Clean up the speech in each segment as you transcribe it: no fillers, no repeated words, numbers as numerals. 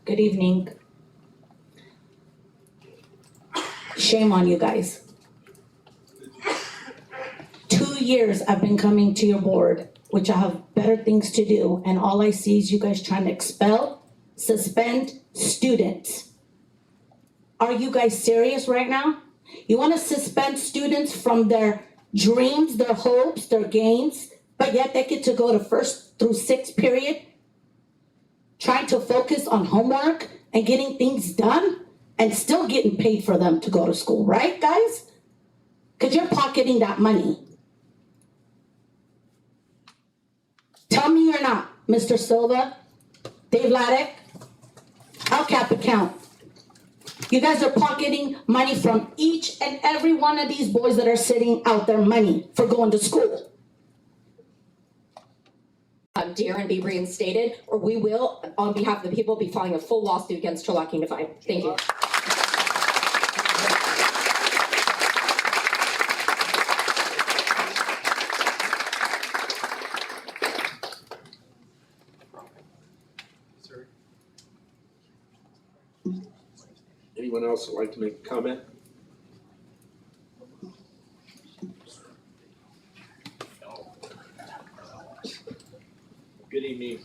Good evening. Shame on you guys. 2 years I've been coming to your board, which I have better things to do, and all I see is you guys trying to expel, suspend students. Are you guys serious right now? You want to suspend students from their dreams, their hopes, their gains, but yet they get to go to 1st through 6th period, trying to focus on homework and getting things done, and still getting paid for them to go to school, right, guys? Because you're pocketing that money. Tell me you're not, Mr. Silva, Dave Laddick, our cap account. You guys are pocketing money from each and every one of these boys that are sitting out there money for going to school. Darren be reinstated, or we will, on behalf of the people, be filing a full lawsuit against Turlock Unified. Thank you. Anyone else would like to make a comment? Good evening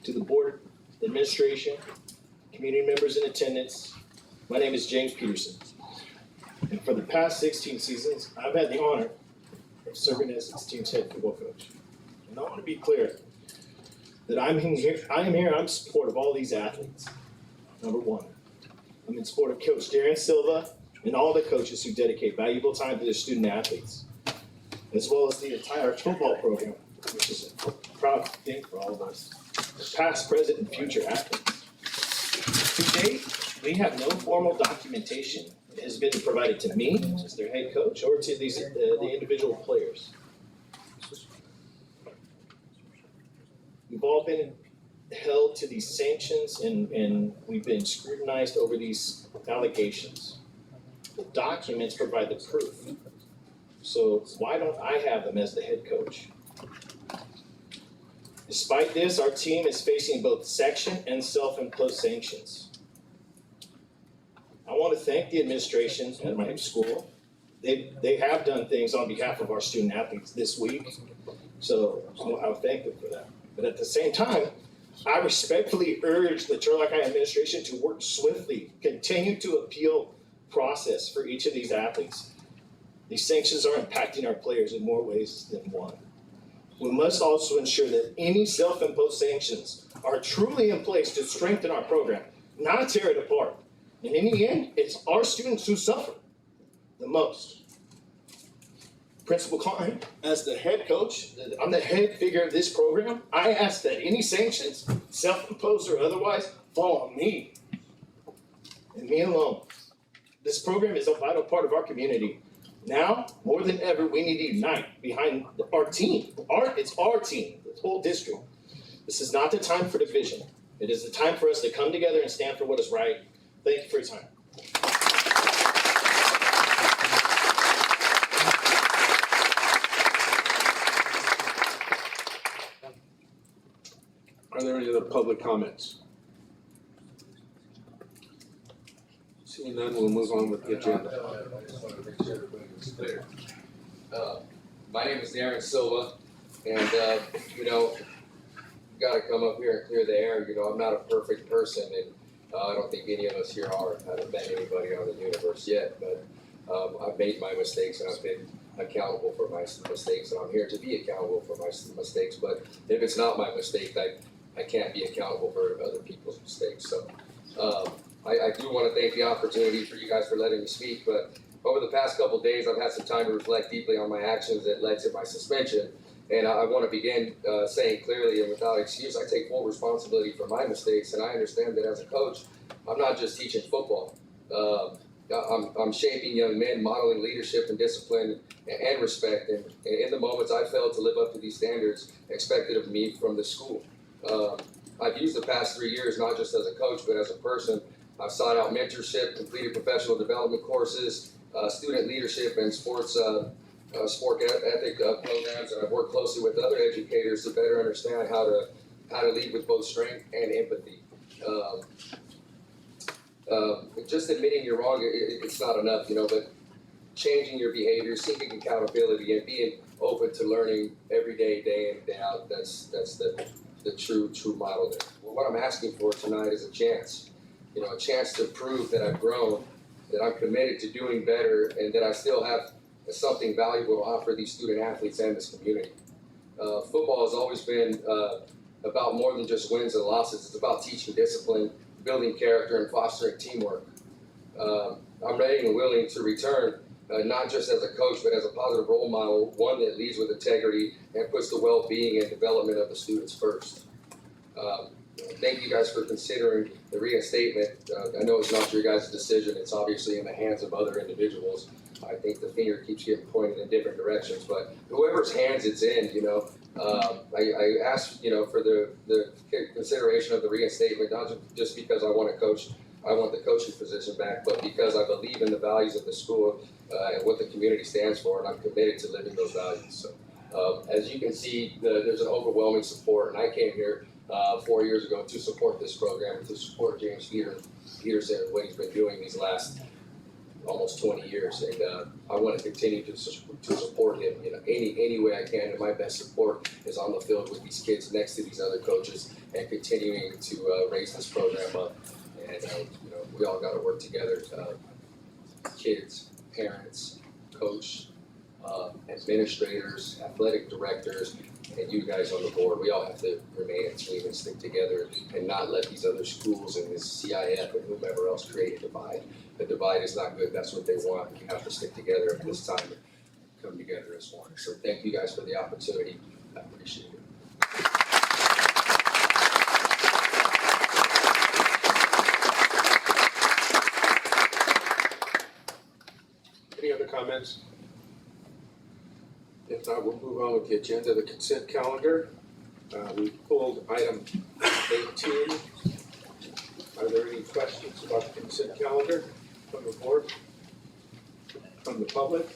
to the board, the administration, community members in attendance. My name is James Peterson. And for the past 16 seasons, I've had the honor of serving as this team's head football coach. And I want to be clear that I am here in support of all these athletes. Number one, I'm in support of Coach Darren Silva and all the coaches who dedicate valuable time to their student athletes, as well as the entire football program, which is a proud thing for all of us, past, present, and future athletes. To date, we have no formal documentation that has been provided to me as their head coach or to these the individual players. We've all been held to these sanctions and we've been scrutinized over these allegations. The documents provide the proof. So why don't I have them as the head coach? Despite this, our team is facing both section and self-imposed sanctions. I want to thank the administration at my school. They have done things on behalf of our student athletes this week, so I'll thank them for that. But at the same time, I respectfully urge the Turlock administration to work swiftly, continue to appeal process for each of these athletes. These sanctions are impacting our players in more ways than one. We must also ensure that any self-imposed sanctions are truly in place to strengthen our program, not tear it apart. And in the end, it's our students who suffer the most. Principal Klein, as the head coach, I'm the head figure of this program. I ask that any sanctions, self-imposed or otherwise, fall on me and me alone. This program is a vital part of our community. Now, more than ever, we need to unite behind our team. It's our team, the whole district. This is not the time for division. It is the time for us to come together and stand for what is right. Thank you for your time. Are there any other public comments? Seeing none, we'll move on with the agenda. My name is Darren Silva, and you gotta come up here and clear the air. I'm not a perfect person, and I don't think any of us here are. I haven't met anybody on the universe yet, but I've made my mistakes, and I've been accountable for my mistakes, and I'm here to be accountable for my mistakes. But if it's not my mistake, I can't be accountable for other people's mistakes. So I do want to thank the opportunity for you guys for letting me speak, but over the past couple of days, I've had some time to reflect deeply on my actions that led to my suspension. And I want to begin saying clearly and without excuse, I take full responsibility for my mistakes. And I understand that as a coach, I'm not just teaching football. I'm shaping young men, modeling leadership and discipline and respect. And in the moments I failed to live up to these standards expected of me from the school. I've used the past 3 years, not just as a coach, but as a person. I've sought out mentorship, completed professional development courses, student leadership and sport ethic programs, and I've worked closely with other educators to better understand how to lead with both strength and empathy. just admitting you're wrong, it's not enough, but changing your behavior, seeking accountability, and being open to learning every day, day in, day out, that's the true model there. Well, what I'm asking for tonight is a chance to prove that I've grown, that I'm committed to doing better, and that I still have something valuable to offer these student athletes and this community. Football has always been about more than just wins and losses. It's about teaching discipline, building character, and fostering teamwork. I'm ready and willing to return, not just as a coach, but as a positive role model, one that leads with integrity and puts the well-being and development of the students first. Thank you guys for considering the reinstatement. I know it's not your guys' decision. It's obviously in the hands of other individuals. I think the finger keeps getting pointed in different directions, but whoever's hands it's in, I asked, for the consideration of the reinstatement, not just because I want to coach, I want the coaching position back, but because I believe in the values of the school and what the community stands for, and I'm committed to living those values. So, as you can see, there's an overwhelming support, and I came here 4 years ago to support this program, to support James Peterson and what he's been doing these last almost 20 years, and I want to continue to support him, any way I can, and my best support is on the field with these kids next to these other coaches and continuing to raise this program up. And we all got to work together, kids, parents, coach, administrators, athletic directors, and you guys on the board. We all have to remain a team and stick together and not let these other schools and this CIF and whomever else create a divide. The divide is not good. That's what they want. We have to stick together at this time and come together as one. So thank you guys for the opportunity. I appreciate it. Any other comments? If not, we'll move on with the agenda, the consent calendar. We pulled item 18. Are there any questions about the consent calendar from the board? From the public?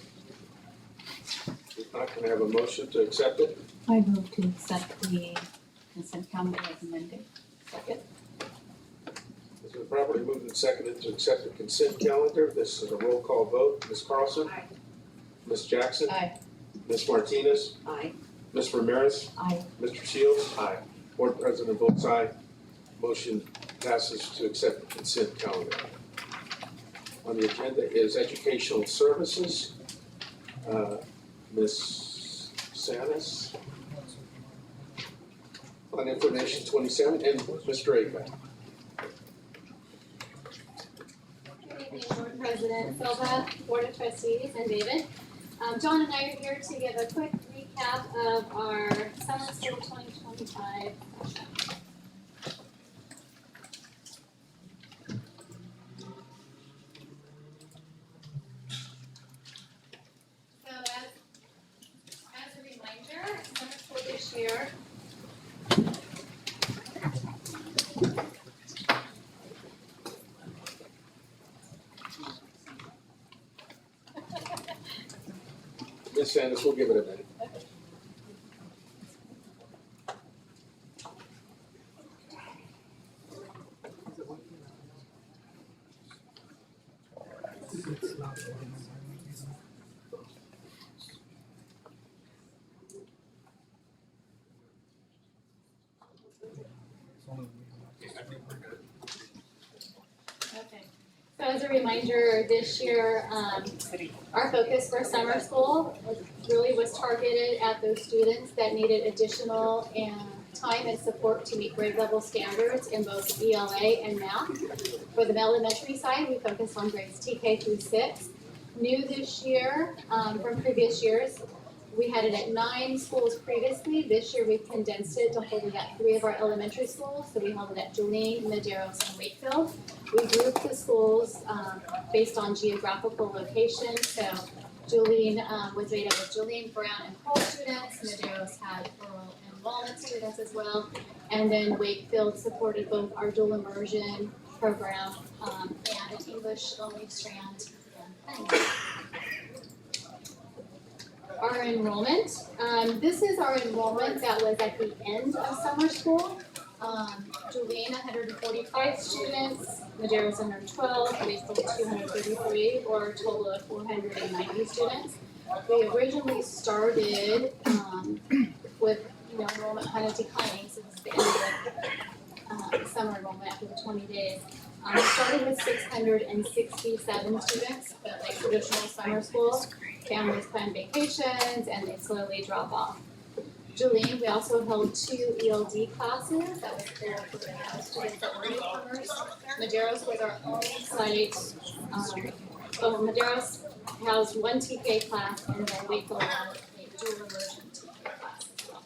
If not, can I have a motion to accept it? I move to accept the consent calendar as amended. Second. It's been properly moved and seconded to accept the consent calendar. This is a roll call vote. Ms. Carlson? Aye. Ms. Jackson? Aye. Ms. Martinez? Aye. Ms. Ramirez? Aye. Mr. Shields? Aye. Board President votes aye. Motion passes to accept the consent calendar. On the agenda is educational services. Ms. Sanis? On information 27, and Mr. Aker. Good evening, Board President Silva, Board of Trustees, and David. John and I are here to give a quick recap of our Summer School 2025 session. So as a reminder, Summer School this year Ms. Sanis, we'll give it a minute. Okay, so as a reminder, this year, our focus for summer school really was targeted at those students that needed additional time and support to meet grade level standards in both ELA and math. For the elementary side, we focused on grades TK through 6. New this year, from previous years, we had it at 9 schools previously. This year, we've condensed it to hold it at 3 of our elementary schools. So we held it at Jolene, Medeiros, and Wakefield. We grouped the schools based on geographical location. So Jolene was made up of Jolene, Brown, and Cole students. Medeiros had rural and Walnut students as well. And then Wakefield supported both our dual immersion program and an English-only strand. Our enrollment, this is our enrollment that was at the end of summer school. Julian, 145 students, Madeira's 112, Wakefield 233, or a total of 490 students. We originally started with enrollment kind of declining since the end of summer enrollment after the 20 days. We started with 667 students, but like traditional summer school, families plan vacations and they slowly drop off. Julian, we also held 2 ELD classes that was there for the students that were newcomers. Madeiros was our own site. Madeiros has 1 TK class and then Wakefield has a dual immersion TK class as well.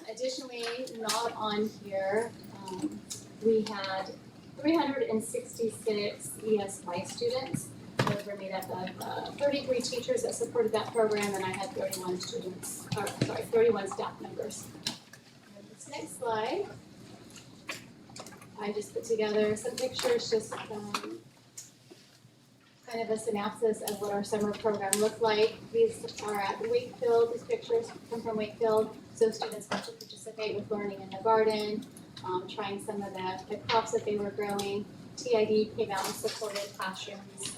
Additionally, not on here, we had 366 ESY students. Those were made up of 33 teachers that supported that program, and I had 31 staff members. And this next slide, I just put together some pictures, just kind of a synopsis of what our summer program looked like. These are at Wakefield. These pictures come from Wakefield, so students got to participate with learning in the garden, trying some of the crops that they were growing. TID came out and supported classrooms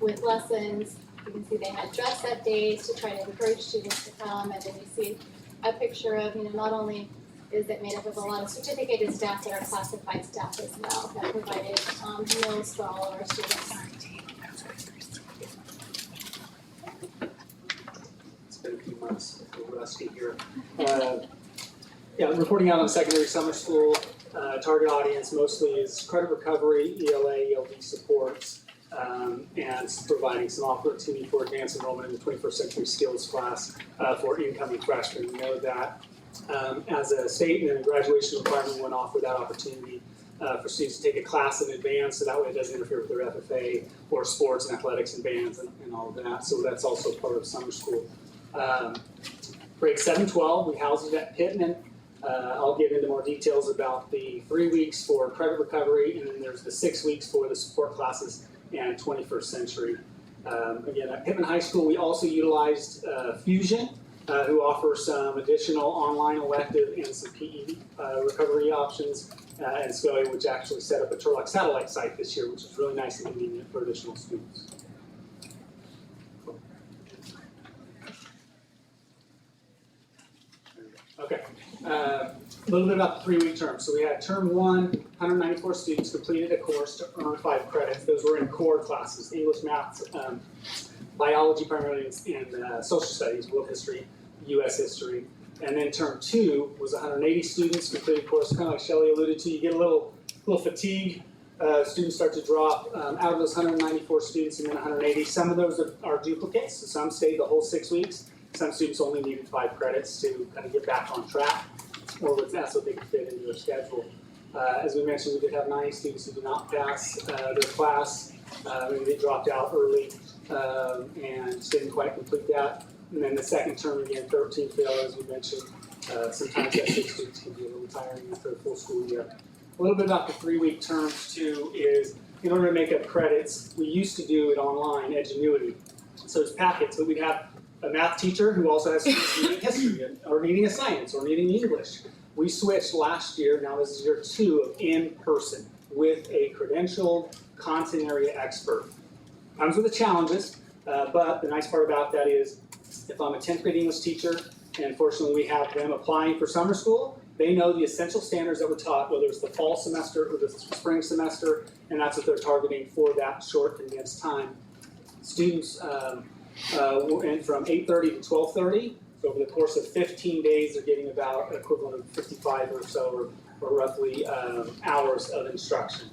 with lessons. You can see they had dress-up days to try to encourage students to come, and then you see a picture of, not only is it made up of a lot of certificated staff, but our classified staff as well that provided meals for all of our students. It's been a few months, a little rusty here. Reporting out on secondary summer school. Target audience mostly is credit recovery, ELA, ELD supports, and providing some opportunity for advanced enrollment in the 21st Century Skills class for incoming freshmen. We know that as a state and then a graduation requirement went off with that opportunity for students to take a class in advance, so that way it doesn't interfere with their FFA or sports and athletics and bands and all of that. So that's also part of summer school. Grade 7-12, we housed it at Pittman. I'll get into more details about the 3 weeks for credit recovery, and then there's the 6 weeks for the support classes and 21st Century. Again, at Pittman High School, we also utilized Fusion, who offers some additional online elective and some PE recovery options, and SCOE, which actually set up a Turlock satellite site this year, which is really nice and convenient for additional students. Okay, a little bit about the 3-week term. So we had term 1, 194 students completed a course to earn 5 credits. Those were in core classes, English, math, biology primarily, and social studies, world history, US history. And then term 2 was 180 students completed course, kind of like Shelley alluded to. You get a little fatigue. Students start to drop out of those 194 students and then 180. Some of those are duplicates, so some stayed the whole 6 weeks. Some students only needed 5 credits to kind of get back on track, or that's what they could fit into their schedule. As we mentioned, we did have 9 students who did not pass their class. Maybe they dropped out early and just didn't quite complete that. And then the second term, again, 13 failed, as we mentioned. Sometimes that 6 students can be a little tiring after a full school year. A little bit about the 3-week terms, too, is in order to make up credits, we used to do it online, Edgenuity. So it's packets, but we'd have a math teacher who also has students needing history or needing a science or needing English. We switched last year, now this is year 2 of in-person with a credentialed content area expert. Comes with the challenges, but the nice part about that is if I'm a 10th grade English teacher, and fortunately we have them applying for summer school, they know the essential standards that were taught, whether it's the fall semester or the spring semester, and that's what they're targeting for that short condensed time. Students went from 8:30 to 12:30. So over the course of 15 days, they're getting about equivalent of 55 or so, or roughly hours of instruction.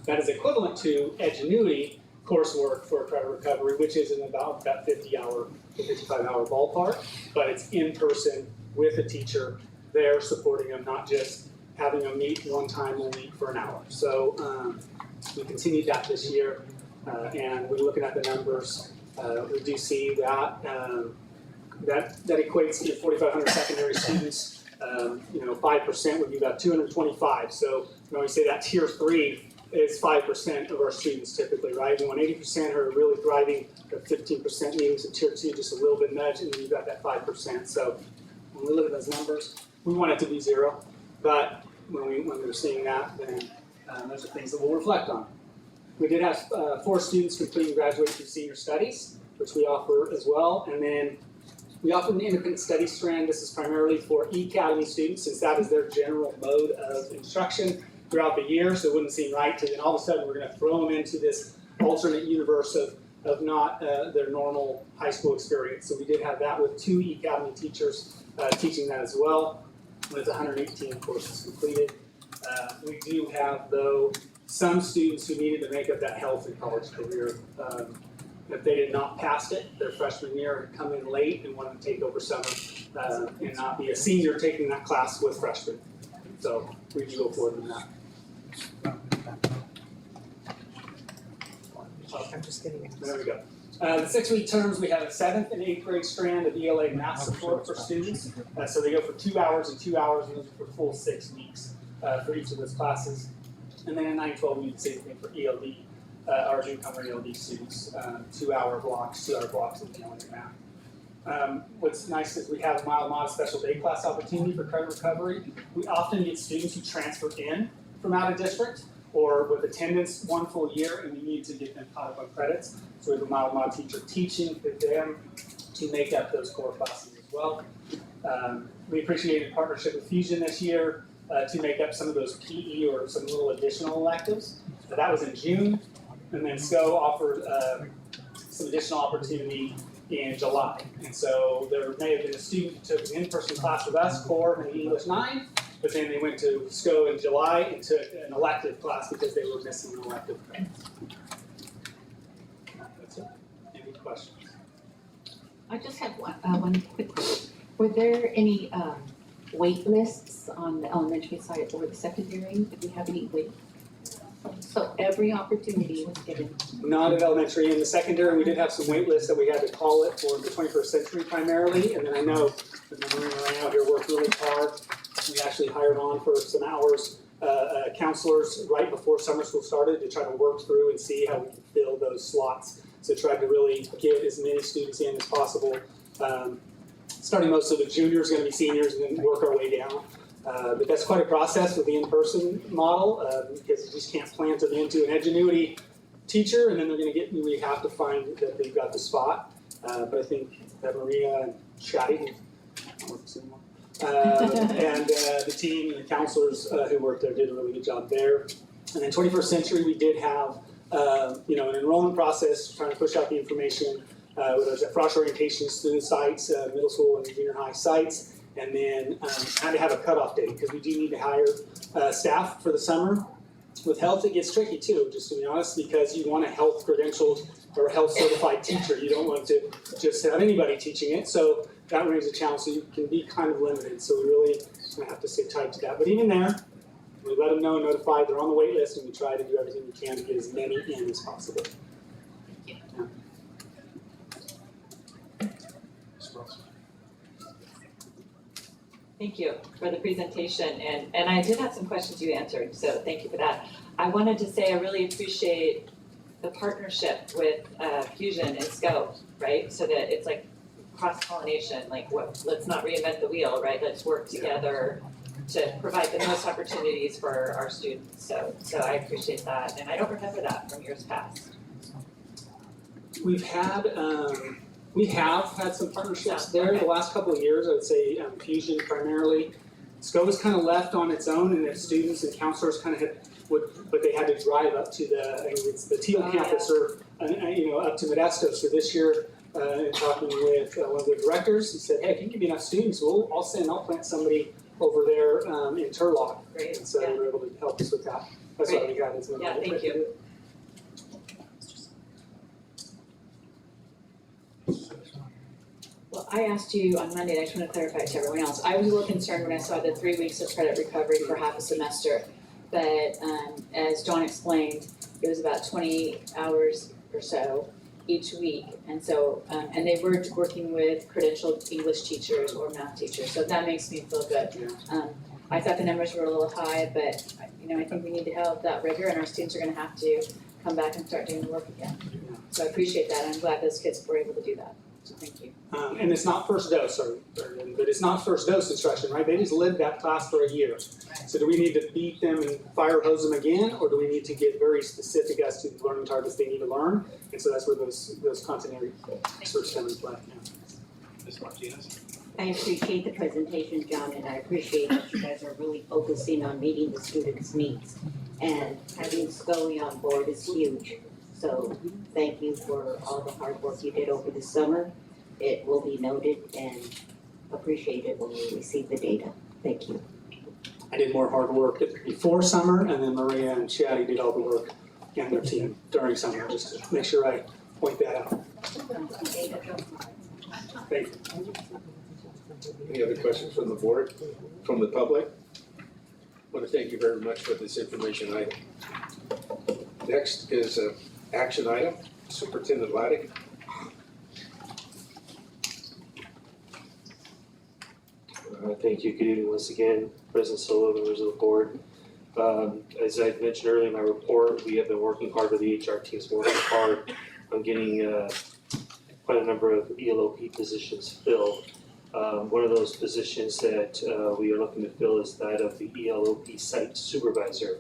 That is equivalent to Edgenuity coursework for credit recovery, which is in about that 50-hour to 55-hour ballpark, but it's in person with a teacher there supporting them, not just having them meet one time a week for an hour. So we continued that this year, and we're looking at the numbers. We do see that that equates to 4,500 secondary students. 5% would be about 225. So when we say that tier 3 is 5% of our students typically, right? And when 80% are really thriving, the 15% means a tier 2 just a little bit nudge, and then you've got that 5%. So when we look at those numbers, We want it to be 0, but when we're seeing that, then those are things that we'll reflect on. We did have 4 students complete and graduate through senior studies, which we offer as well. And then we offer an independent study strand. This is primarily for E-Academy students, since that is their general mode of instruction throughout the year. So it wouldn't seem right to then all of a sudden we're going to throw them into this alternate universe of not their normal high school experience. So we did have that with 2 E-Academy teachers teaching that as well, with 118 courses completed. We do have, though, some students who needed to make up that health and college career. If they did not pass it their freshman year, come in late and wanted to take over summer and not be a senior taking that class with freshmen. So we do go forward in that. I'm just getting. There we go. The 6-week terms, we have a 7th and 8th grade strand of ELA math support for students. So they go for 2 hours and 2 hours, and those are for full 6 weeks for each of those classes. And then in 9-12, we do the same thing for ELD, our newcomer ELD students, 2-hour blocks of ELA math. What's nice is we have a mild mod special day class opportunity for credit recovery. We often get students who transfer in from out of district or with attendance 1 full year, and we need to get them caught up on credits. So we have a mild mod teacher teaching for them to make up those core classes as well. We appreciated partnership with Fusion this year to make up some of those PE or some little additional electives. So that was in June, and then SCO offered some additional opportunity in July. And so there may have been a student who took an in-person class with us, core and English 9, but then they went to SCO in July and took an elective class because they were missing an elective credits. That's it. Any questions? I just have one quick question. Were there any wait lists on the elementary side or the secondary? Did we have any wait? So every opportunity was given. Not at elementary. In the secondary, we did have some wait lists that we had to call it for the 21st century primarily. And then I know that Marina right out here worked really hard. We actually hired on for some hours counselors right before summer school started to try to work through and see how we could fill those slots. So tried to really get as many students in as possible. Starting most of the juniors, going to be seniors, and then work our way down. But that's quite a process with the in-person model because you just can't plant them into an Edgenuity teacher, and then they're going to get. We have to find that they've got the spot. But I think that Maria and Shadi, and the team and the counselors who worked there did a really good job there. And then 21st century, we did have an enrollment process trying to push out the information. There's Frosh orientations through the sites, middle school and junior high sites. And then had to have a cutoff date because we do need to hire staff for the summer. With health, it gets tricky too, just to be honest, because you want a health credentialed or health certified teacher. You don't want to just have anybody teaching it. So that remains a challenge. So you can be kind of limited. So we really have to stay tight to that. But even there, we let them know, notify they're on the wait list, and we try to do everything we can to get as many in as possible. Thank you for the presentation, and I did have some questions you answered, so thank you for that. I wanted to say I really appreciate the partnership with Fusion and SCO, right? So that it's like cross-pollination, like let's not reinvent the wheel, right? Let's work together to provide the most opportunities for our students. So I appreciate that, and I don't remember that from years past. We have had some partnerships there the last couple of years. I would say Fusion primarily. SCO was kind of left on its own, and its students and counselors kind of but they had to drive up to the Teal campus or up to Modesto. So this year, in talking with one of the directors, he said, "Hey, if you can give me enough students, I'll plant somebody over there in Turlock." Great. And so they were able to help us with that. That's why we got into it. Yeah, thank you. Well, I asked you on Monday, and I just want to clarify it to everyone else. I was a little concerned when I saw the 3 weeks of credit recovery for half a semester. But as John explained, it was about 20 hours or so each week. And so, and they were working with credentialed English teachers or math teachers. So that makes me feel good. I thought the numbers were a little high, but I think we need to have that rigor, and our students are going to have to come back and start doing the work again. So I appreciate that. I'm glad those kids were able to do that. Thank you. And it's not first dose, but it's not first dose instruction, right? They just lived that class for a year. So do we need to beat them and fire hose them again, or do we need to get very specific as to the learning targets they need to learn? And so that's where those continuity experts come into play. Yeah. Ms. Martinez? I appreciate the presentation, John, and I appreciate that you guys are really focusing on meeting the students' needs. And having Scully on board is huge. So thank you for all the hard work you did over the summer. It will be noted and appreciated when we receive the data. Thank you. I did more hard work before summer, and then Maria and Chatty did all the work and their team during summer, just to make sure I point that out. Thank you. Any other questions from the board, from the public? I want to thank you very much for this information item. Next is an action item, Superintendent Laddick. Thank you. Good evening once again, President Solo, members of the board. As I mentioned earlier in my report, we have been working hard with the HR teams, working hard on getting quite a number of ELOP positions filled. One of those positions that we are looking to fill is that of the ELOP site supervisor.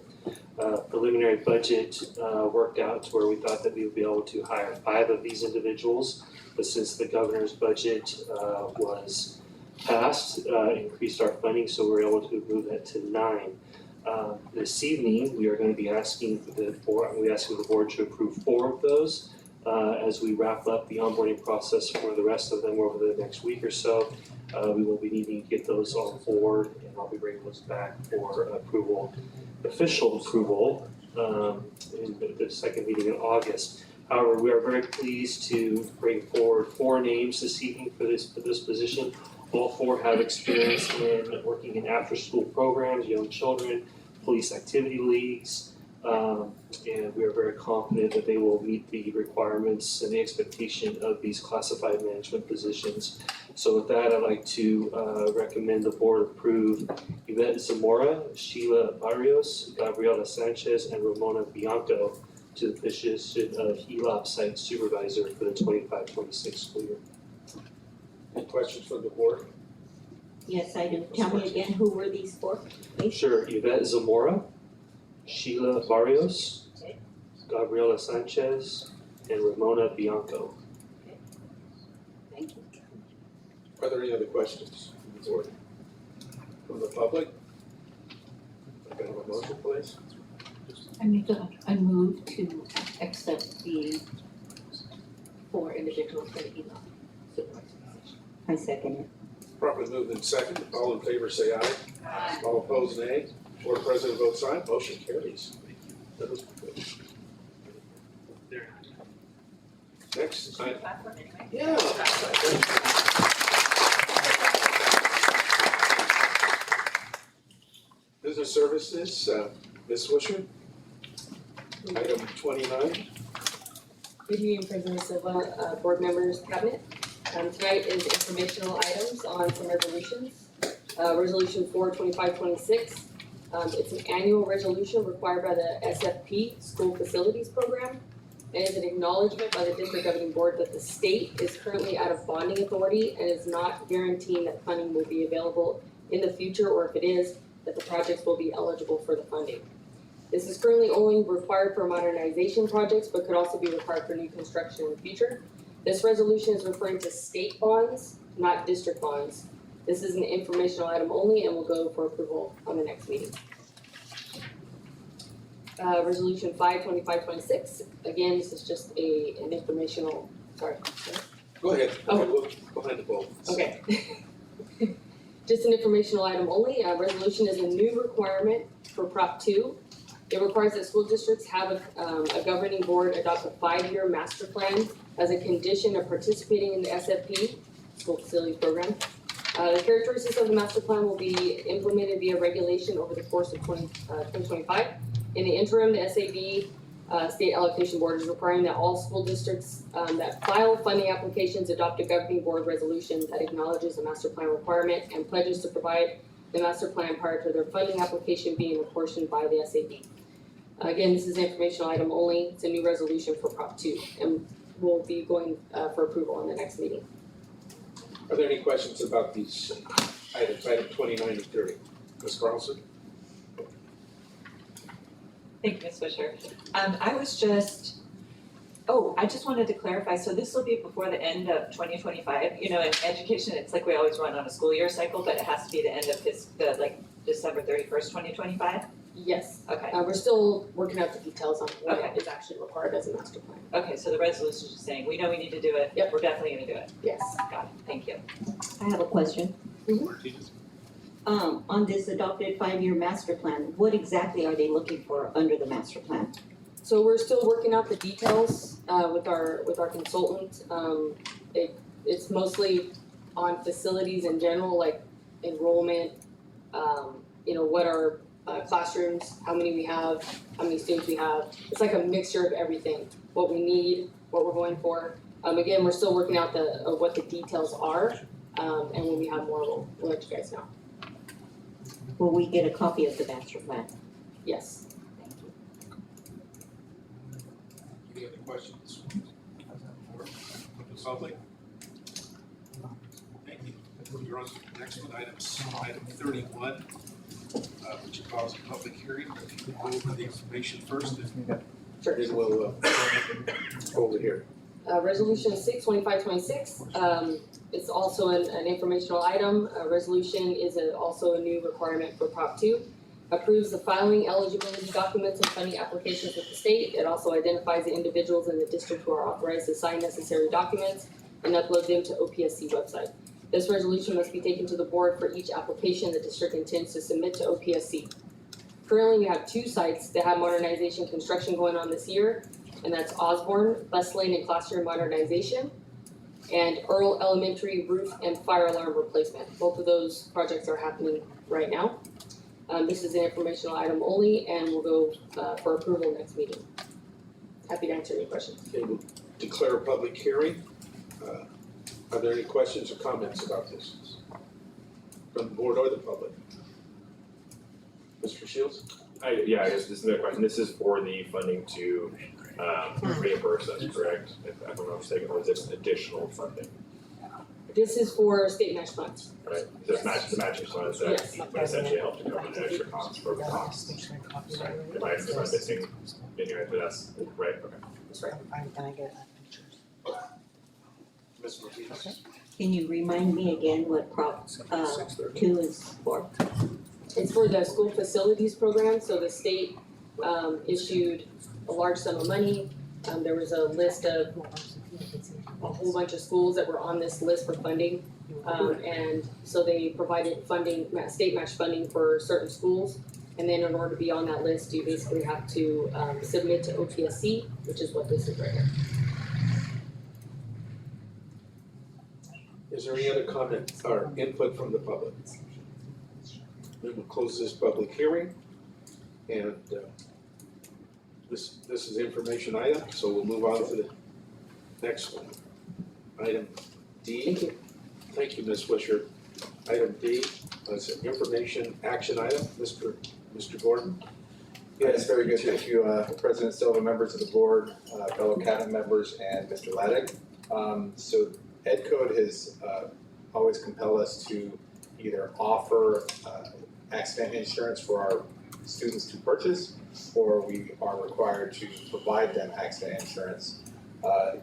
Preliminary budget worked out to where we thought that we would be able to hire 5 of these individuals, but since the governor's budget was passed, increased our funding, so we're able to move that to 9. This evening, we are going to be asking the board to approve 4 of those as we wrap up the onboarding process for the rest of them over the next week or so. We will be needing to get those on board, and I'll be bringing those back for approval, official approval, in the second meeting in August. However, we are very pleased to bring forward 4 names this evening for this position. All 4 have experience in working in after-school programs, young children, police activity leagues, and we are very confident that they will meet the requirements and the expectation of these classified management positions. So with that, I'd like to recommend the board approve Yvette Zamora, Sheila Barrios, Gabriela Sanchez, and Ramona Bianco to the position of ELOP site supervisor for the 25-26 school year. Any questions from the board? Yes, I do. Tell me again, who were these 4, please? Sure, Yvette Zamora, Sheila Barrios, Gabriela Sanchez, and Ramona Bianco. Thank you. Are there any other questions from the board? From the public? Can I have a motion, please? I move to accept the 4 individuals for the ELOP supervisor position. I second it. Properly moved in second. All in favor say aye. Aye. All opposed, nay. Board President votes aye. Motion carries. That was good. Next, yeah. Business Services, Ms. Swisher. Item 29. Good evening, President Silva, board members, cabinet. Tonight is informational items on some resolutions. Resolution 4/25/26. It's an annual resolution required by the SFP, School Facilities Program. It is an acknowledgement by the district governing board that the state is currently out of bonding authority and is not guaranteeing that funding will be available in the future, or if it is, that the projects will be eligible for the funding. This is currently only required for modernization projects, but could also be required for new construction in the future. This resolution is referring to state bonds, not district bonds. This is an informational item only and will go for approval on the next meeting. Resolution 5/25/26. Again, this is just an informational, sorry. Go ahead. Okay. We'll go behind the bulb. Okay. Just an informational item only. Resolution is a new requirement for Prop 2. It requires that school districts have a governing board adopt a 5-year master plan as a condition of participating in the SFP, School Facilities Program. The characteristics of the master plan will be implemented via regulation over the course of 2025. In the interim, the SAB, State Allocation Board, is requiring that all school districts that file funding applications adopt a governing board resolution that acknowledges the master plan requirement and pledges to provide the master plan prior to their funding application being apportioned by the SAB. Again, this is an informational item only. It's a new resolution for Prop 2, and we'll be going for approval in the next meeting. Are there any questions about these items, item 29 and 30? Ms. Carlson? Thank you, Ms. Fisher. I just wanted to clarify, so this will be before the end of 2025. You know, in education, it's like we always run on a school year cycle, but it has to be the end of December 31st, 2025? Yes, Okay, we're still working out the details on what Okay. is actually required as a master plan. okay, so the resolution is just saying, we know we need to do it. Yep. We're definitely gonna do it. Yes. Got it, thank you. I have a question. On this adopted 5-year master plan, what exactly are they looking for under the master plan? So we're still working out the details with our consultant. It's mostly on facilities in general, like enrollment, what are classrooms, how many we have, how many students we have. It's like a mixture of everything, what we need, what we're going for. Again, we're still working out what the details are, and when we have more, we'll let you guys know. Will we get a copy of the master plan? Yes. Any other questions? From the public? Thank you. You're on to the next one, item 31, which involves a public hearing. If you can go over the information first, and Sure. then we'll go over here. Resolution 6/2526, it's also an informational item. Resolution is also a new requirement for Prop 2. Approves the filing eligibility documents and funding applications with the state. It also identifies the individuals in the district who are authorized to sign necessary documents and upload them to OPSC website. This resolution must be taken to the board for each application the district intends to submit to OPSC. Currently, we have 2 sites that have modernization construction going on this year, and that's Osborne Bus Lane and Classroom Modernization, and Earl Elementary Roof and Fire Alarm Replacement. Both of those projects are happening right now. This is an informational item only, and will go for approval next meeting. Happy to answer any questions. Okay, we'll declare a public hearing. Are there any questions or comments about this from the board or the public? Mr. Shields? I guess this is another question. This is for the funding to reimburse us, correct? If I'm not mistaken, or is this additional funding, This is for state match funds. right? This match, the matching funds that Yes. would essentially help to cover the extra costs for the costs. Right? Am I missing in here? That's right, okay. That's right. Ms. Martinez? Can you remind me again what Prop 2 is for? It's for the school facilities program, so the state issued a large sum of money. There was a list of a whole bunch of schools that were on this list for funding. And so they provided funding, state match funding for certain schools. And then in order to be on that list, you basically have to submit to OPSC, which is what this is right here. Is there any other comment or input from the public? We will close this public hearing, and this is information item, so we'll move on to the next one. Item D. Thank you. Thank you, Ms. Wisher. Item D, it's an information action item. Mr. Gordon? Yes, very good. Thank you, President Silva, members of the board, fellow cabinet members, and Mr. Laddick. So Ed Code has always compelled us to either offer accident insurance for our students to purchase, or we are required to provide them accident insurance.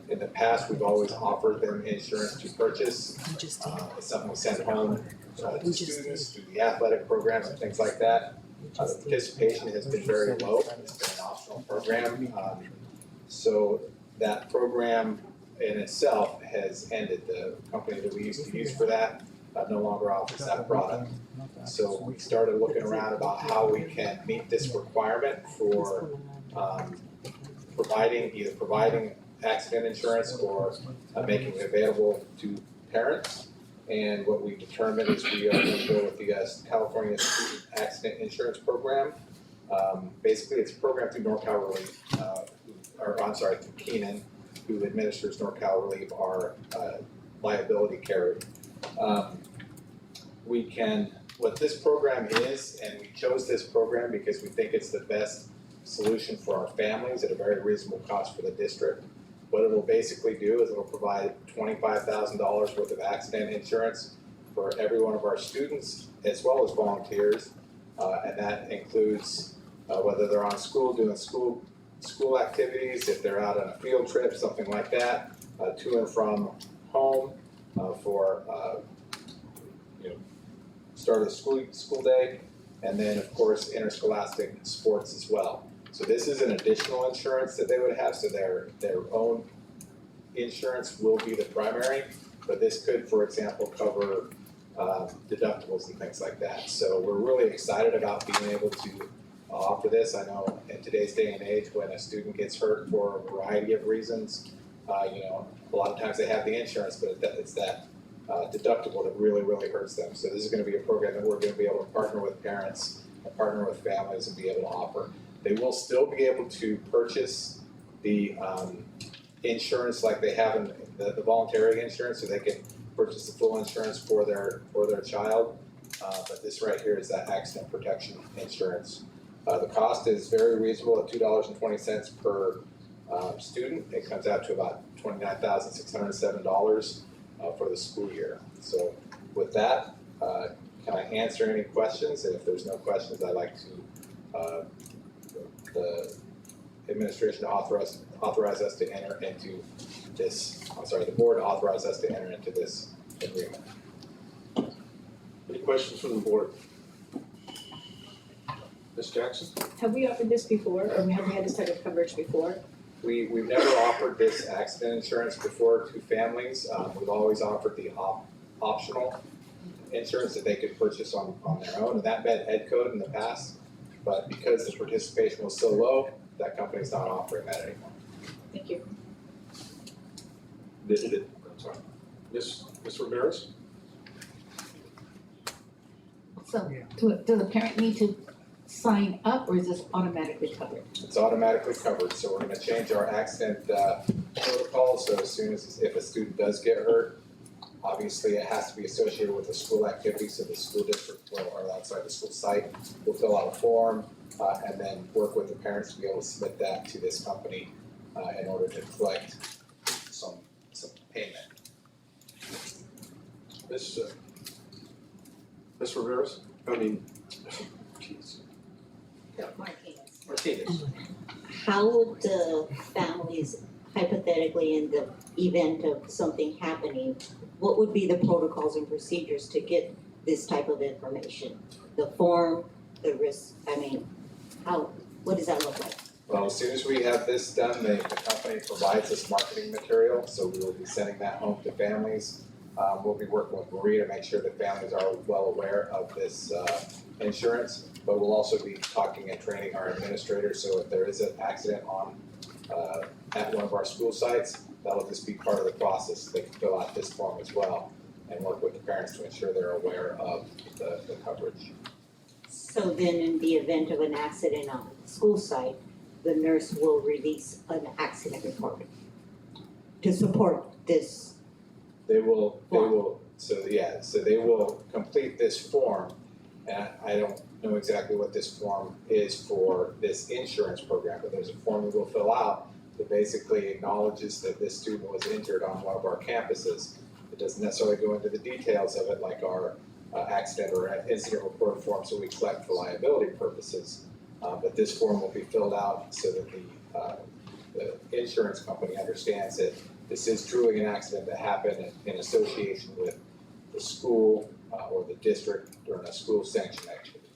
In the past, we've always offered them insurance to purchase. It's something we send home to students through the athletic programs and things like that. The participation has been very low. It's been an optional program. So that program in itself has ended. The company that we used to use for that no longer offers that product. So we started looking around about how we can meet this requirement for providing accident insurance or making it available to parents. And what we determined is we are going to go with the California Student Accident Insurance Program. Basically, it's a program through NorCal Relief, through Keenan, who administers NorCal Relief, our liability carrier. What this program is, and we chose this program because we think it's the best solution for our families at a very reasonable cost for the district. What it'll basically do is it'll provide $25,000 worth of accident insurance for every one of our students as well as volunteers. And that includes whether they're on school, doing school activities, if they're out on a field trip, something like that, to and from home for start of the school day, and then of course interscholastic sports as well. So this is an additional insurance that they would have, so their own insurance will be the primary, but this could, for example, cover deductibles and things like that. So we're really excited about being able to offer this. I know in today's day and age, when a student gets hurt for a variety of reasons, a lot of times they have the insurance, but it's that deductible that really, really hurts them. So this is going to be a program that we're going to be able to partner with parents, and partner with families, and be able to offer. They will still be able to purchase the insurance like they have in the voluntary insurance, so they can purchase the full insurance for their child. But this right here is that accident protection insurance. The cost is very reasonable at $2.20 per student. It comes out to about $29,607 for the school year. So with that, can I answer any questions? And if there's no questions, I'd like to the administration to authorize us to enter into this. The board to authorize us to enter into this agreement. Any questions from the board? Ms. Jackson? Have we offered this before, or have we had this type of coverage before? We've never offered this accident insurance before to families. We've always offered the optional insurance that they could purchase on their own, and that met Ed Code in the past. But because the participation was so low, that company's not offering that anymore. Thank you. I'm sorry. Ms. Ramirez? So, does the parent need to sign up, or is this automatically covered? It's automatically covered, so we're gonna change our accident protocol, so as soon as, if a student does get hurt, obviously it has to be associated with a school activity, so the school district will, or outside the school site, will fill out a form, and then work with the parents to be able to submit that to this company in order to collect some payment. Ms. Ramirez? Martinez. How would the families, hypothetically, in the event of something happening, what would be the protocols and procedures to get this type of information? The form, the risk, what does that look like? Well, as soon as we have this done, the company provides us marketing material, so we will be sending that home to families. We'll be working with Maria to make sure that families are well aware of this insurance, but we'll also be talking and training our administrators, so if there is an accident at one of our school sites, that'll just be part of the process. They can fill out this form as well and work with the parents to ensure they're aware of the coverage. So then in the event of an accident on the school site, the nurse will release an accident report to support this. They will, so they will complete this form, and I don't know exactly what this form is for this insurance program, but there's a form that we'll fill out that basically acknowledges that this student was injured on one of our campuses. It doesn't necessarily go into the details of it like our accident or incident report form, so we collect for liability purposes. But this form will be filled out so that the insurance company understands that this is truly an accident that happened in association with the school or the district during a school sanctioned activity.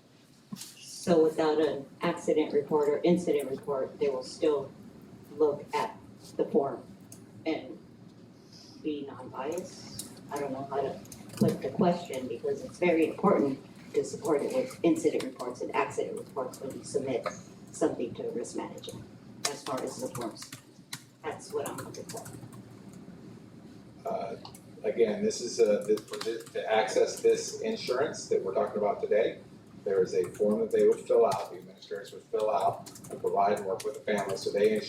So without an accident report or incident report, they will still look at the form and be non-biased? I don't know how to put the question because it's very important to support it with incident reports and accident reports when you submit something to risk management as far as the forms. That's what I'm looking for. Again, this is to access this insurance that we're talking about today. There is a form that they would fill out, the administrators would fill out and provide and work with the family so they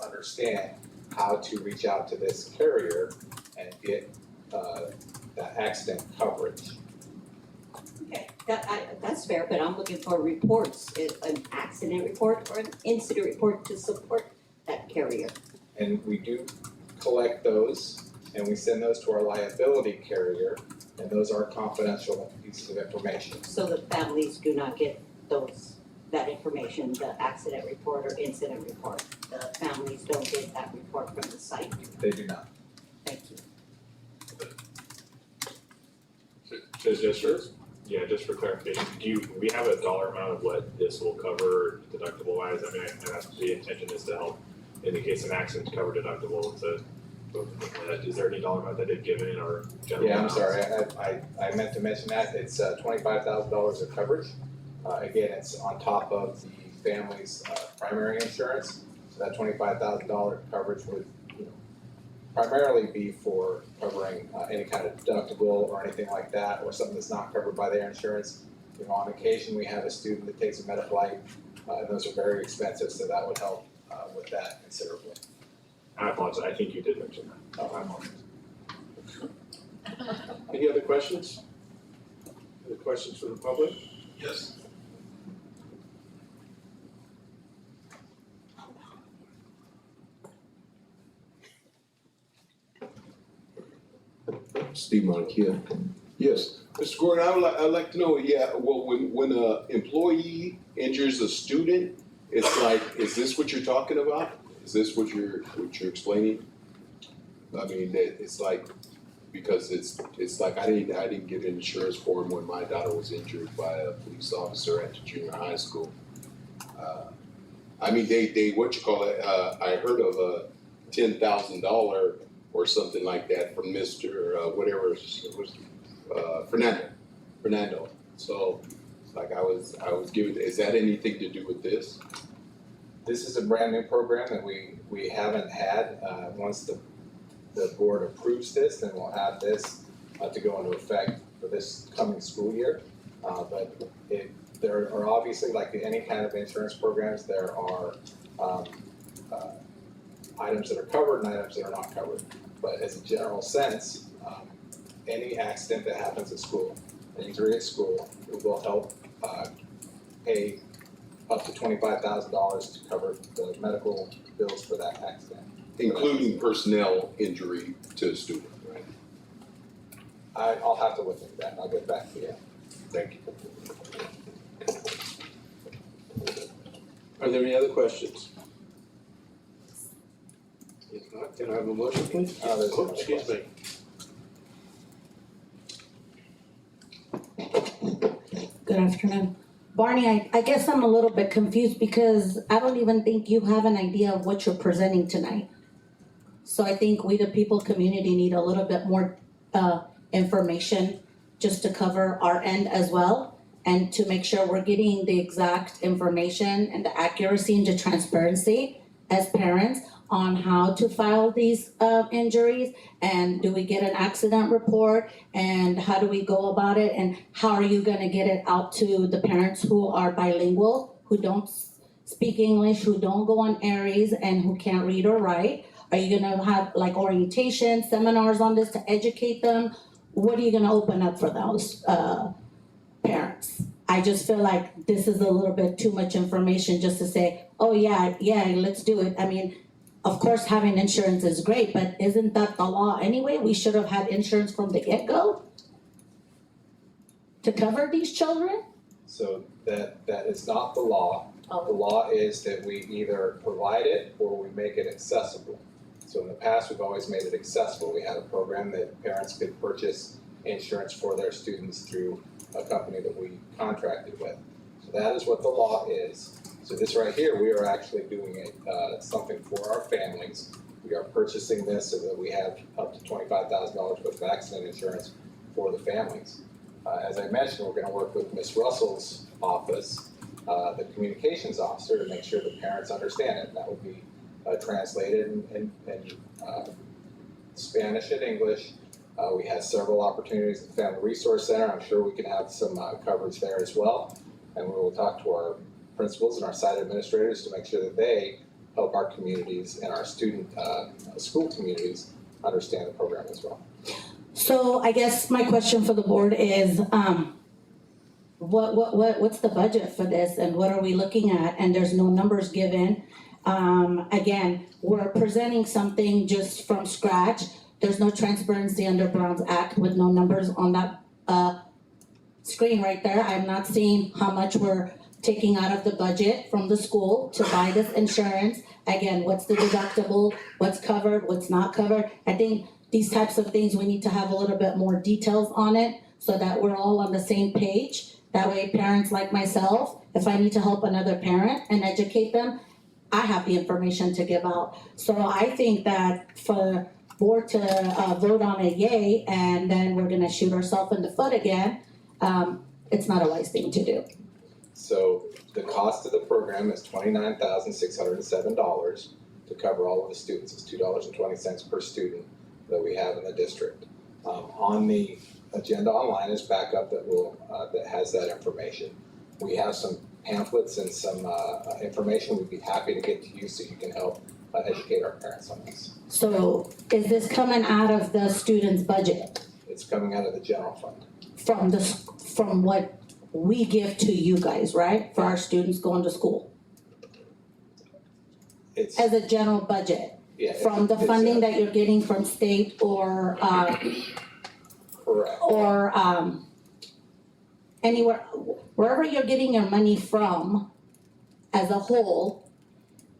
understand how to reach out to this carrier and get that accident coverage. Okay, that's fair, but I'm looking for reports, an accident report or an incident report to support that carrier. And we do collect those, and we send those to our liability carrier, and those are confidential pieces of information. So the families do not get that information, the accident report or incident report. The families don't get that report from the site. They do not. Thank you. Just for clarification, do we have a dollar amount of what this will cover deductible wise? I mean, the intention is to help in the case of an accident to cover deductible, is there any dollar amount that they've given or general? Yeah, I'm amounts? sorry, I meant to mention that, it's $25,000 of coverage. Again, it's on top of the family's primary insurance, so that $25,000 coverage would, primarily be for covering any kind of deductible or anything like that, or something that's not covered by their insurance. On occasion, we have a student that takes a Medi-Flight, and those are very expensive, so that would help with that considerably. I apologize, I think you did mention that. Oh, I'm on it. Any other questions? Other questions from the public? Yes. Steve Monkia. Yes, Mr. Gordon, I'd like to know, well, when a employee injures a student, it's like, is this what you're talking about? Is this what you're explaining? I mean, it's like, because it's like I didn't get insurance for him when my daughter was injured by a police officer at the junior high school. I mean, they what you call it? I heard of a $10,000 or something like that from Mr. Whatever it was, Fernando. So it's like I was given. Is that anything to do with this? This is a brand new program that we haven't had. Once the board approves this, then we'll have this to go into effect for this coming school year. But there are obviously, like any kind of insurance programs, there are items that are covered and items that are not covered. But as a general sense, any accident that happens at school, an injury at school, it will help pay up to $25,000 to cover the medical bills for that accident. Including personnel injury to a student, right? I'll have to look into that and I'll get back to you. Thank you. Are there any other questions? If not, can I have a motion, please? Excuse me. Good afternoon. Barney, I guess I'm a little bit confused because I don't even think you have an idea of what you're presenting tonight. So I think we, the people community, need a little bit more information just to cover our end as well, and to make sure we're getting the exact information and the accuracy and the transparency as parents on how to file these injuries, and do we get an accident report, and how do we go about it, and how are you gonna get it out to the parents who are bilingual, who don't speak English, who don't go on Aries, and who can't read or write? Are you gonna have like orientation, seminars on this to educate them? What are you gonna open up for those parents? I just feel like this is a little bit too much information just to say, oh yeah, let's do it. I mean, of course, having insurance is great, but isn't that the law anyway? We should have had insurance from the get-go to cover these children? So that is not the law. Oh. The law is that we either provide it or we make it accessible. So in the past, we've always made it accessible. We had a program that parents could purchase insurance for their students through a company that we contracted with. So that is what the law is. So this right here, we are actually doing something for our families. We are purchasing this so that we have up to $25,000 worth of accident insurance for the families. As I mentioned, we're gonna work with Ms. Russell's office, the communications officer, to make sure the parents understand it. That will be translated in Spanish and English. We have several opportunities at the Family Resource Center. I'm sure we can have some coverage there as well. And we will talk to our principals and our site administrators to make sure that they help our communities and our student school communities understand the program as well. So I guess my question for the board is, what's the budget for this, and what are we looking at? And there's no numbers given. Again, we're presenting something just from scratch. There's no transparency under Brown's Act with no numbers on that, screen right there. I'm not seeing how much we're taking out of the budget from the school to buy this insurance. Again, what's the deductible, what's covered, what's not covered. I think these types of things, we need to have a little bit more details on it so that we're all on the same page. That way parents like myself, if I need to help another parent and educate them, I have the information to give out. So I think that for board to vote on a yay and then we're gonna shoot ourselves in the foot again, it's not a wise thing to do. So the cost of the program is $29,607 to cover all of the students. It's $2.20 per student that we have in the district. On the agenda online is backup that that has that information. We have some pamphlets and some information we'd be happy to get to you so you can help educate our parents on this. So is this coming out of the student's budget? It's coming out of the general fund. From what we give to you guys, right? For our students going to school? It's, As a general budget? yeah. From the funding that you're getting from state or Correct. or anywhere, wherever you're getting your money from as a whole,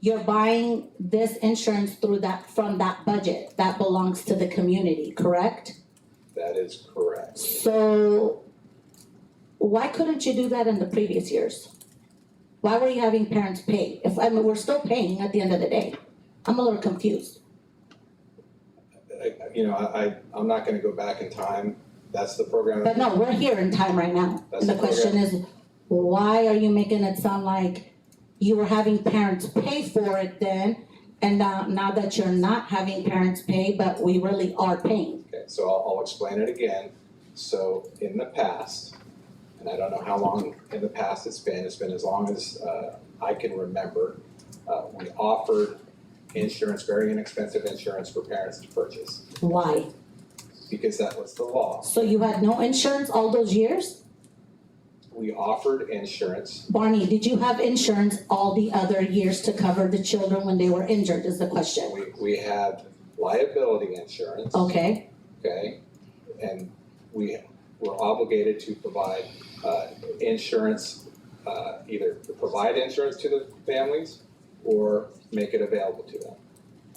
you're buying this insurance through that, from that budget that belongs to the community, correct? That is correct. So why couldn't you do that in the previous years? Why were you having parents pay? If, I mean, we're still paying at the end of the day. I'm a little confused. I'm not gonna go back in time. That's the program. But no, we're here in time right now. That's And the the question is, why are you making it sound like you were having parents pay for it then? And now that you're not having parents pay, but we really are paying? Okay, so I'll explain it again. So in the past, and I don't know how long in the past it's been as long as I can remember, we offered insurance, very inexpensive insurance for parents to purchase, Why? because that was the law. So you had no insurance all those years? We offered insurance. Barney, did you have insurance all the other years to cover the children when they were injured is the question? We had liability insurance. Okay, Okay, and we were obligated to provide insurance, either to provide insurance to the families or make it available to them.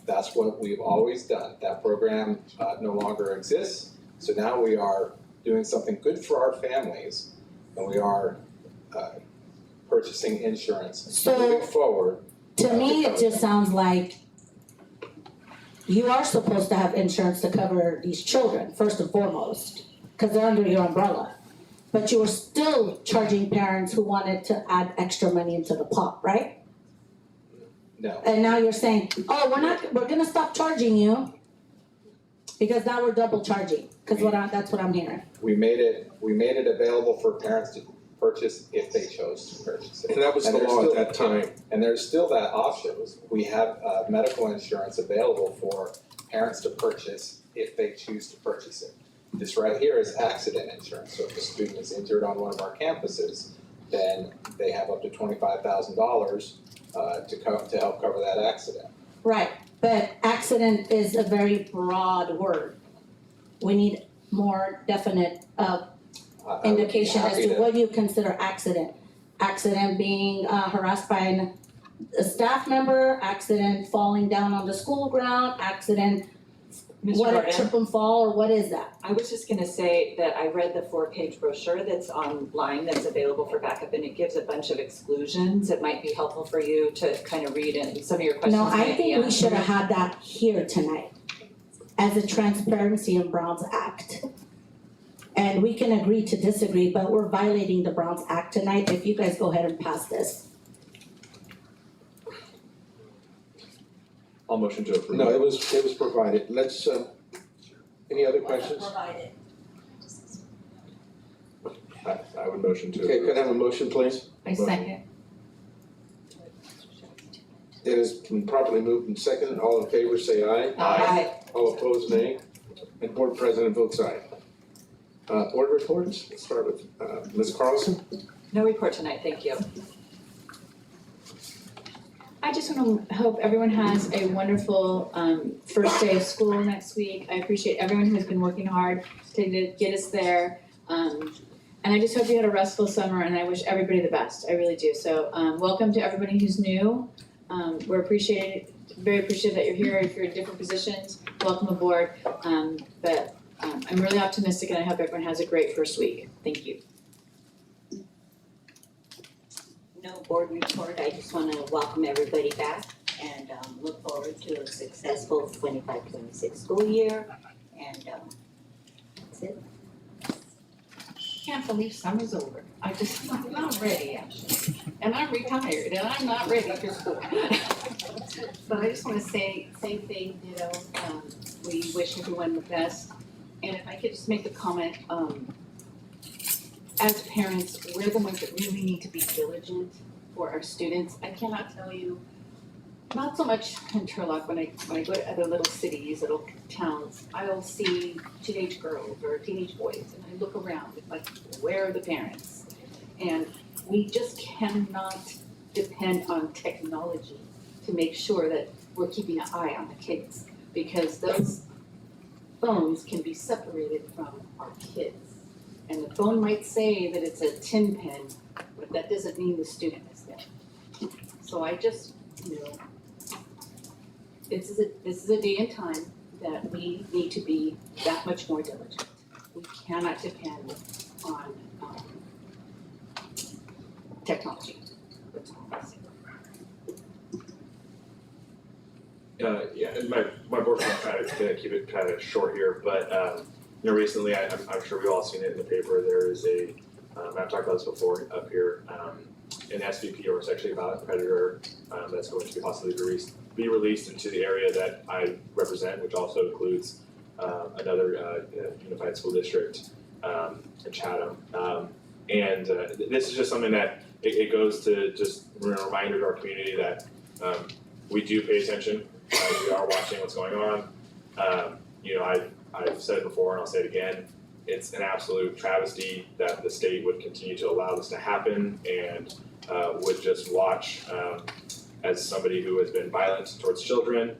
That's what we've always done. That program no longer exists, so now we are doing something good for our families, and we are purchasing insurance So- moving forward. to me, it just sounds like you are supposed to have insurance to cover these children, first and foremost, because they're under your umbrella. But you were still charging parents who wanted to add extra money into the pot, right? No, And now you're saying, oh, we're gonna stop charging you because now we're double charging, because that's what I'm hearing. we made it available for parents to purchase if they chose to purchase it. And that was the there's law at still- that time. And there's still that option. We have medical insurance available for parents to purchase if they choose to purchase it. This right here is accident insurance. So if a student is injured on one of our campuses, then they have up to $25,000 to help cover that accident. Right, but accident is a very broad word. We need more definite I would be indication as happy to what you consider accident. Accident being harassed by a staff member, accident falling down on the school ground, accident, Ms. what, a Jordan, trip and fall, or what is that? I was just gonna say that I read the 4-page brochure that's online that's available for backup, and it gives a bunch of exclusions. It might be helpful for you to kind of read, and some of your questions No, I might be think we answered. should have had that here tonight as a transparency in Brown's Act. And we can agree to disagree, but we're violating the Brown's Act tonight if you guys go ahead and pass this. I'll motion to approve. No, it was provided. Let's, any other questions? I would motion to Okay, approve. could I have a motion, please? I second. It has been properly moved and seconded. All in favor, say aye. Aye. All opposed, nay. And board president votes aye. Board reports, let's start with Ms. Carlson. No report tonight, thank you. I just want to hope everyone has a wonderful first day of school next week. I appreciate everyone who's been working hard to get us there. And I just hope you had a restful summer, and I wish everybody the best. I really do. So welcome to everybody who's new. We're very appreciative that you're here. If you're in different positions, welcome aboard. But I'm really optimistic, and I hope everyone has a great first week. Thank you. No board report, I just wanna welcome everybody back and look forward to a successful 25-26 school year, and that's it. Can't believe summer's over. I'm not ready actually. And I'm retired and I'm not ready for school. But I just wanna say, same thing, we wish everyone the best. And if I could just make a comment, as parents, we're the ones that really need to be diligent for our students. I cannot tell you, not so much in Turlock, when I go to other little cities, little towns, I'll see teenage girls or teenage boys, and I look around, it's like, where are the parents? And we just cannot depend on technology to make sure that we're keeping an eye on the kids, because those phones can be separated from our kids. And the phone might say that it's a 10 pin, but that doesn't mean the student is there. So I just, this is a day and time that we need to be that much more diligent. We cannot depend on technology. That's all I say. Yeah, and my board's gonna try to keep it kind of short here, but recently, I'm sure we've all seen it in the paper, there is I've talked about this before up here, an SVP, or sexually violent predator, that's going to be possibly be released into the area that I represent, which also includes another unified school district in Chatham. And this is just something that it goes to just a reminder to our community that we do pay attention. We are watching what's going on. I've said it before and I'll say it again. It's an absolute travesty that the state would continue to allow this to happen and would just watch as somebody who has been violent towards children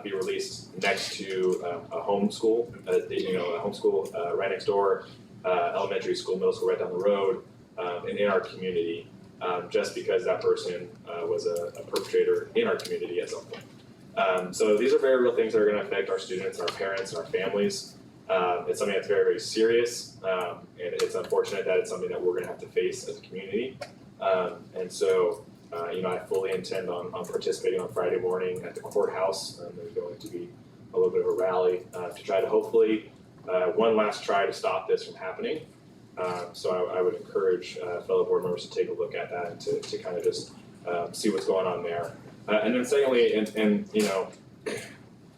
be released next to a homeschool, a homeschool right next door, elementary school, middle school right down the road, and in our community, just because that person was a perpetrator in our community at some point. So these are very real things that are going to affect our students, our parents, and our families. It's something that's very, very serious, and it's unfortunate that it's something that we're going to have to face as a community. And so, I fully intend on participating on Friday morning at the courthouse. There's going to be a little bit of a rally to try to hopefully one last try to stop this from happening. So I would encourage fellow board members to take a look at that and to kind of just see what's going on there. And then secondly,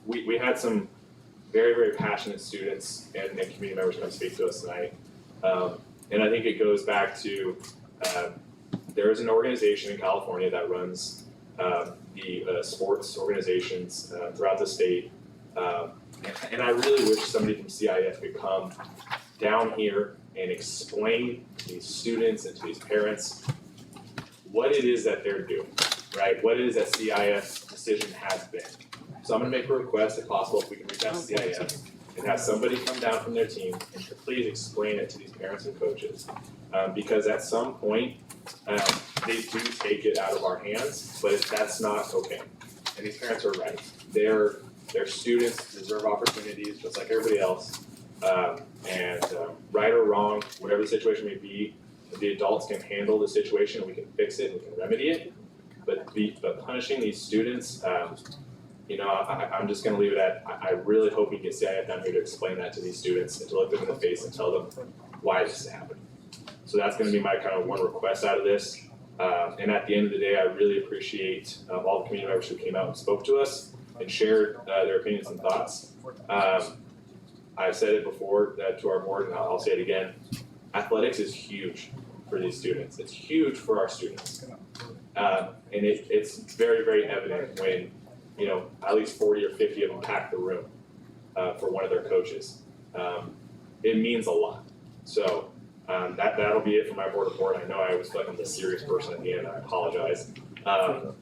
we had some very, very passionate students and community members come speak to us tonight. And I think it goes back to there is an organization in California that runs the sports organizations throughout the state. And I really wish somebody from CIF could come down here and explain to these students and to these parents what it is that they're doing, right? What it is that CIF's decision has been. So I'm gonna make a request, if possible, if we can reach out to CIF and have somebody come down from their team and to please explain it to these parents and coaches. Because at some point, they do take it out of our hands, but that's not okay. And these parents are right. Their students deserve opportunities just like everybody else. And right or wrong, whatever the situation may be, the adults can handle the situation and we can fix it and we can remedy it. But punishing these students, I'm just going to leave it at, I really hope we can get CIF down here to explain that to these students and to look them in the face and tell them why this is happening. So that's going to be my kind of one request out of this. And at the end of the day, I really appreciate all the community members who came out and spoke to us and shared their opinions and thoughts. I've said it before to our board, and I'll say it again. Athletics is huge for these students. It's huge for our students. And it's very, very evident when, at least 40 or 50 of them pack the room for one of their coaches. It means a lot. So that'll be it for my board report. I know I was like I'm the serious person at the end. I apologize. Welcome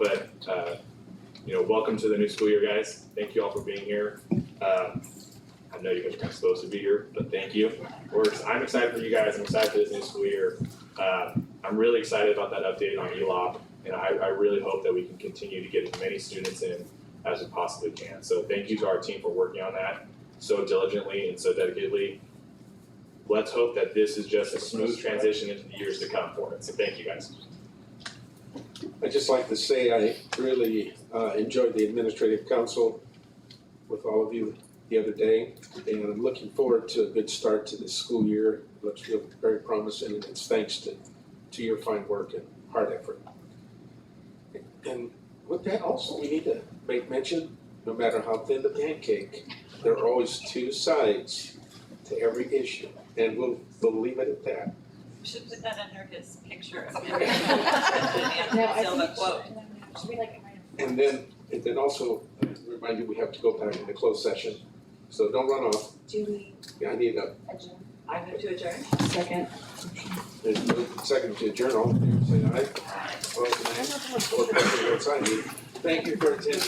to the new school year, guys. Thank you all for being here. I know you guys are not supposed to be here, but thank you. I'm excited for you guys. I'm excited for this new school year. I'm really excited about that update on ELOP, and I really hope that we can continue to get as many students in as we possibly can. So thank you to our team for working on that so diligently and so dedicatedly. Let's hope that this is just a smooth transition into the years to come for it. So thank you, guys. I'd just like to say I really enjoyed the administrative council with all of you the other day, and I'm looking forward to a good start to this school year. It looks very promising, and it's thanks to your fine work and hard effort. And with that, also, we need to make mention, no matter how thin the pancake, there are always two sides to every issue, and we'll leave it at that. We should put that under his picture. No, I Silva quote. And then also, remind you, we have to go back into closed session, so don't run off. Do we Yeah, I need a, adjourn? I move to adjourn. Second. there's no second to adjourn, all in favor, say aye. Opposed, nay. Board president votes aye. Thank you for attending.